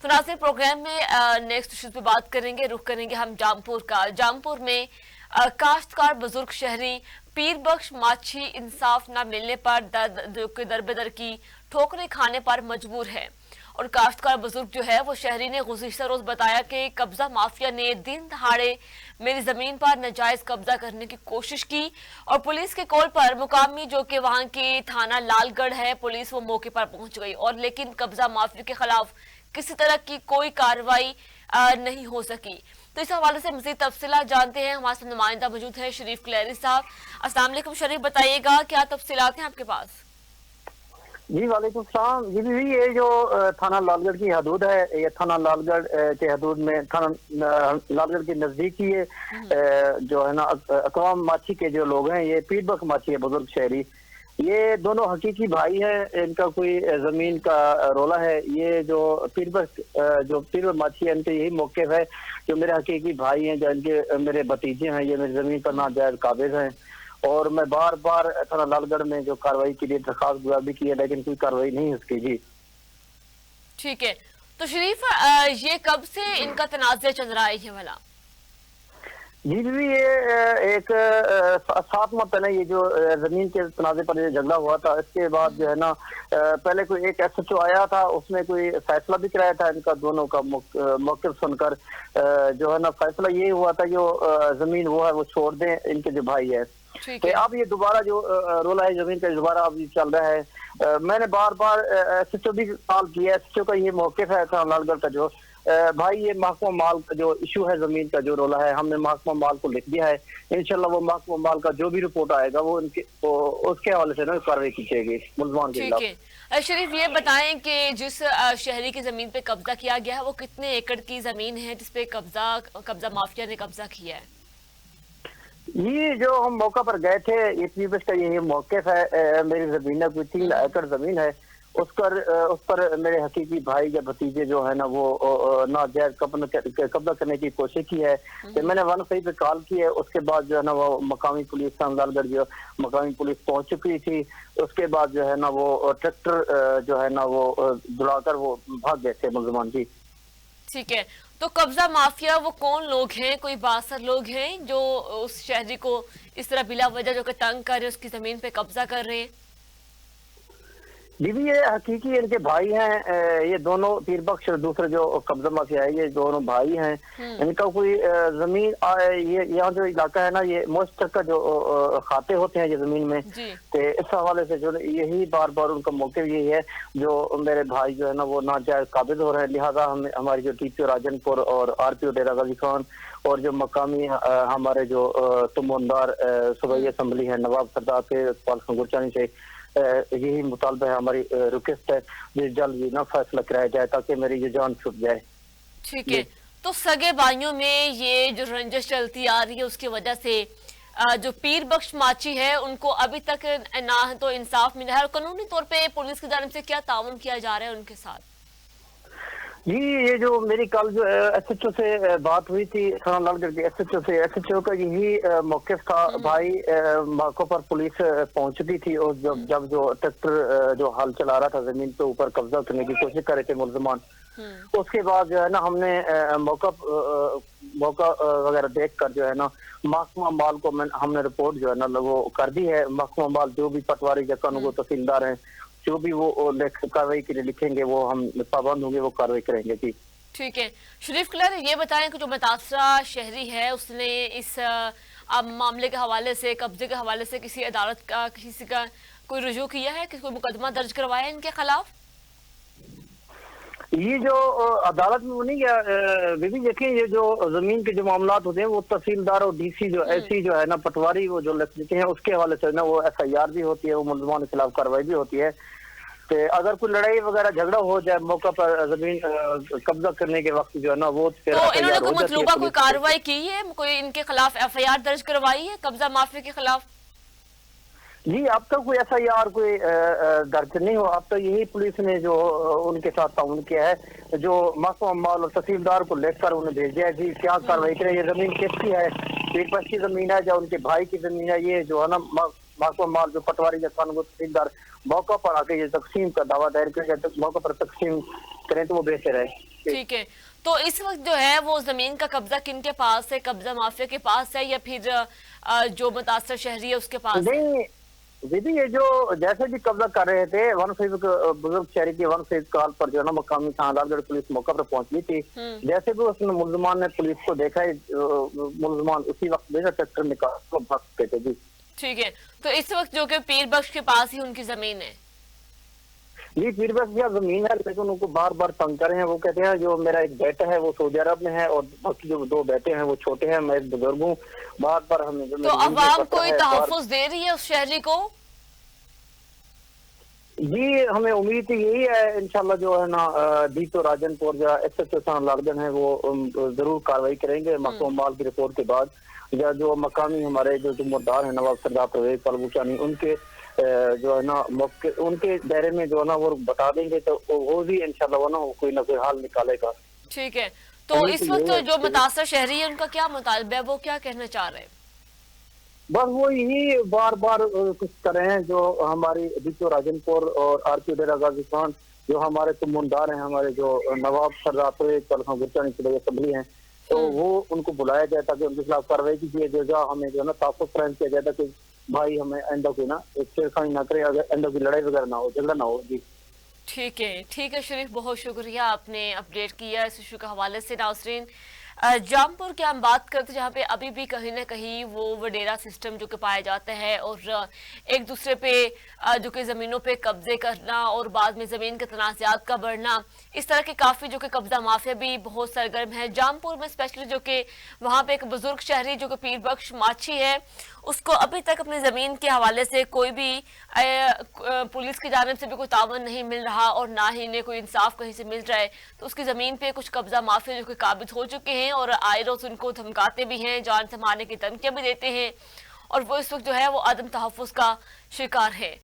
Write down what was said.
तो नाज़रीन प्रोग्राम में नेक्स्ट इश्यूज पे बात करेंगे, रुख करेंगे हम जामपुर का। जामपुर में काश्तकार बुजुर्ग शहरी पीर बख्श माछी इंसाफ न मिलने पर दर बेदर की ठोकरें खाने पर मजबूर है। और काश्तकार बुजुर्ग जो है वो शहरी ने गुज़िश्ता रोज बताया कि कब्जा माफिया ने दिन दहाड़े मेरी जमीन पर नाजायज कब्जा करने की कोशिश की और पुलिस के कॉल पर मुकामी जो कि वहां के थाना लालगढ़ है, पुलिस वो मौके पर पहुंच गई और लेकिन कब्जा माफिया के खिलाफ किसी तरह की कोई कार्रवाई नहीं हो सकी। तो इस हवाले से मजीद तफसीलात जानते हैं, हमारे साथ नुमाइंदा मौजूद है शरीफ क्लैरी साहब। अस्सलाम वालेकुम शरीफ, बताइएगा क्या तफसीलात हैं आपके पास? जी वालेकुम सलाम। जी भी ये जो थाना लालगढ़ की हदूद है, ये थाना लालगढ़ के हदूद में थाना लालगढ़ के नजदीक ही जो है ना अकवाम माछी के जो लोग हैं, ये पीर बख्श माछी है बुजुर्ग शहरी, ये दोनों हकीकी भाई हैं। इनका कोई जमीन का रोला है। ये जो पीर बख्श माछी है, इनके यही मौक़िफ़ है जो मेरे हकीकी भाई हैं, जो इनके मेरे भतीजे हैं, ये मेरी जमीन पर नाजायज काबिज हैं। और मैं बार बार थाना लालगढ़ में जो कार्रवाई के लिए दरखास्त भी की है, लेकिन कोई कार्रवाई नहीं है उसकी। जी ठीक है, तो शरीफ ये कब से इनका तनाज़ा चल रहा है ये वाला? जी भी ये एक 7 माह पहले ये जो जमीन के तनाजे पर ये झगड़ा हुआ था, इसके बाद जो है ना पहले कोई एक SHO आया था, उसने कोई फैसला भी कराया था। इनका दोनों का मौक़िफ़ सुनकर जो है ना फैसला ये हुआ था जो जमीन वो है वो छोड़ दें इनके जो भाई है। तो अब ये दोबारा जो रोला है जमीन का दोबारा अब चल रहा है। मैंने बार बार SHO भी कॉल किया। SHO का ये मौक़िफ़ है थाना लालगढ़ का जो भाई ये महकमा माल का जो इशू है, जमीन का जो रोला है, हमने महकमा माल को लिख दिया है। इंशाल्लाह वो महकमा माल का जो भी रिपोर्ट आएगा वो उसके हवाले से ना कार्रवाई की जाएगी मुल्ज़मान के खिलाफ। शरीफ ये बताएं कि जिस शहरी की जमीन पे कब्जा किया गया है वो कितने एकड़ की जमीन है जिसपे कब्जा माफिया ने कब्जा किया है? ये जो हम मौका पर गए थे, ये पीर बख्श का यही मौक़िफ़ है। मेरी जमीन है, कोई 3 एकड़ जमीन है। उस पर मेरे हकीकी भाई या भतीजे जो है ना वो नाजायज कब्जा करने की कोशिश की है। तो मैंने 1 पे कॉल की है। उसके बाद जो है ना वो मकामी पुलिस लालगढ़ जो मकामी पुलिस पहुंच चुकी थी। उसके बाद जो है ना वो ट्रैक्टर जो है ना वो दुड़ाकर वो भाग गए थे मुल्ज़मान। जी ठीक है, तो कब्जा माफिया वो कौन लोग हैं? कोई बासर लोग हैं जो उस शहरी को इस तरह बिला वजह जो कि तंग कर रहे हैं, उसकी जमीन पे कब्जा कर रहे हैं? बीबी ये हकीकी इनके भाई हैं। ये दोनों पीर बख्श और दूसरे जो कब्जा माफिया है, ये दोनों भाई हैं। इनका कोई जमीन ये यहाँ जो इलाका है ना, ये मोस्टर का जो खाते होते हैं ये जमीन में। तो इस हवाले से जो यही बार बार उनका मौक़िफ़ यही है जो मेरे भाई जो है ना वो नाजायज काबिज हो रहे हैं। लिहाजा हमारी जो TPO राजनपुर और RPO डेरा गाजी खान और जो मकामी हमारे जो तुमदार सूबाई असम्बली है नवाब सरदार के गुरचानी से यही मुतालबा है, हमारी रिक्वेस्ट है जो जल्द ना फैसला कराया जाए ताकि मेरी ये जान छूट जाए। ठीक है, तो सगे भाइयों में ये जो रंजिश चलती आ रही है उसकी वजह से जो पीर बख्श माछी है उनको अभी तक ना तो इंसाफ मिला है और कानूनी तौर पे पुलिस की जानिब से क्या ताउन किया जा रहा है उनके साथ? जी ये जो मेरी कल जो SHO से बात हुई थी थाना लालगढ़ के SHO से, SHO का यही मौक़िफ़ था। भाई मौके पर पुलिस पहुंच चुकी थी और जब जो ट्रैक्टर जो हल चला रहा था जमीन पे ऊपर कब्जा करने की कोशिश कर रहे थे मुल्ज़मान, उसके बाद जो है ना हमने मौका वगैरह देख कर जो है ना महकमा माल को हमने रिपोर्ट जो है ना वो कर दी है। महकमा माल जो भी पटवारी या कानून तहसीलदार हैं जो भी वो कार्रवाई के लिए लिखेंगे वो हम पाबंद होंगे, वो कार्रवाई करेंगे। जी ठीक है, शरीफ कलर ये बताएं कि जो मुतासरा शहरी है उसने इस मामले के हवाले से, कब्जे के हवाले से किसी अदालत का किसी का कोई रुजू किया है, कोई मुकदमा दर्ज करवाया है इनके खिलाफ? ये जो अदालत में वो नहीं गया बीबी, देखिए ये जो जमीन के जो मामला होते हैं वो तहसीलदार और DC जो ऐसी जो है ना पटवारी वो जो लिखते हैं उसके हवाले से ना वो FIR भी होती है, वो मुल्ज़मान के खिलाफ कार्रवाई भी होती है। तो अगर कोई लड़ाई वगैरह झगड़ा हो जाए मौका पर जमीन कब्जा करने के वक्त जो है ना वो तो इन्होंने कोई मतलूबा कोई कार्रवाई की है, कोई इनके खिलाफ FIR दर्ज करवाई है कब्जा माफिया के खिलाफ? जी अब तक कोई FIR कोई दर्ज नहीं हो। अब तक यही पुलिस ने जो उनके साथ ताउन किया है, जो महकमा माल और तहसीलदार को लेकर उन्हें भेज दिया है। जी क्या कार्रवाई करें, ये जमीन किसकी है, पीर बख्श की जमीन है या उनके भाई की जमीन है, ये जो है ना महकमा माल जो पटवारी या कानून तहसीलदार मौका पर आके ये तकसीम का दावा दायर करें, मौका पर तकसीम करें तो वो बेहतर है। ठीक है। तो इस वक्त जो है वो जमीन का कब्जा किनके पास है? कब्जा माफिया के पास है या फिर जो मुतासर शहरी है उसके पास है? नहीं दीदी, ये जो जैसे भी कब्जा कर रहे थे, वन सेवक बुजुर्ग शहरी के वन सेवक कॉल पर जो है ना मकामी थानादार पुलिस मौका पर पहुंची थी। जैसे भी उसने मुलजमान ने पुलिस को देखा है, मुलजमान उसी वक्त देखा ट्रैक्टर निकाल को भाग गए थे जी। ठीक है। तो इस वक्त जो कि पीर बख्श के पास ही उनकी जमीन है। जी, पीरबख्श की जमीन है, लेकिन उनको बार बार तंग कर रहे हैं। वो कहते हैं जो मेरा एक बेटा है वो सऊदी अरब में है और बाकी जो 2 बेटे हैं वो छोटे हैं, मैं एक बुजुर्ग हूँ। बार बार हमें तो अवाम कोई तहफ़्फ़ुज़ दे रही है उस शहरी को? जी, हमें उम्मीद यही है इंशाल्लाह जो है ना डीपो राजनपुर या SHO लागदन है वो जरूर कार्रवाई करेंगे महकूम माल की रिपोर्ट के बाद, या जो मकामी हमारे जो जुम्मेदार है नवाब सरदार परवेज परलूचानी उनके जो है ना मौके उनके दायरे में जो है ना वो बता देंगे, तो वो भी इंशाल्लाह वो ना कोई ना कोई हाल निकालेगा। ठीक है। तो इस वक्त जो मुतासर शहरी है उनका क्या मुतालबा है, वो क्या कहना चाह रहे हैं? बस वो यही बार बार कुछ कर रहे हैं, जो हमारी डीपो राजनपुर और RP डेरा गाजी खान जो हमारे तुमुंदार हैं, हमारे जो नवाब सरदार परवेज परलूचानी की असेंबली हैं, तो वो उनको बुलाया जाए ताकि उनके खिलाफ कार्रवाई की जाए, हमें जो है ना ताक़ुब फराहम किया जाए ताकि भाई हमें आइंदा कोई ना छेड़खानी ना करे, अगर आइंदा की लड़ाई वगैरह ना हो, झगड़ा ना हो जी। ठीक है शरीफ, बहुत शुक्रिया आपने अपडेट किया इस इशू के हवाले से। नाज़रीन, जामपुर की हम बात करते जहाँ पे अभी भी कहीं ना कहीं वो वडेरा सिस्टम जो कि पाया जाता है और एक दूसरे पे जो कि ज़मीनों पे कब्जे करना और बाद में ज़मीन के तनाज़ात का बढ़ना, इस तरह के काफ़ी जो कि कब्जा माफिया भी बहुत सरगर्म है जामपुर में, स्पेशली जो कि वहाँ पे एक बुजुर्ग शहरी जो कि पीर बख्श माछी है, उसको अभी तक अपनी ज़मीन के हवाले से कोई भी पुलिस की जानिब से भी कोई तावन नहीं मिल रहा और ना ही इन्हें कोई इंसाफ कहीं से मिल रहा है। तो उसकी ज़मीन पे कुछ कब्जा माफिया जो कि काबिज हो चुके हैं और आए रोज उनको धमकाते भी हैं, जान से मारने की धमकियां भी देते हैं और वो इस वक्त जो है वो आदम तहफ़्फ़ुज़ का शिकार है।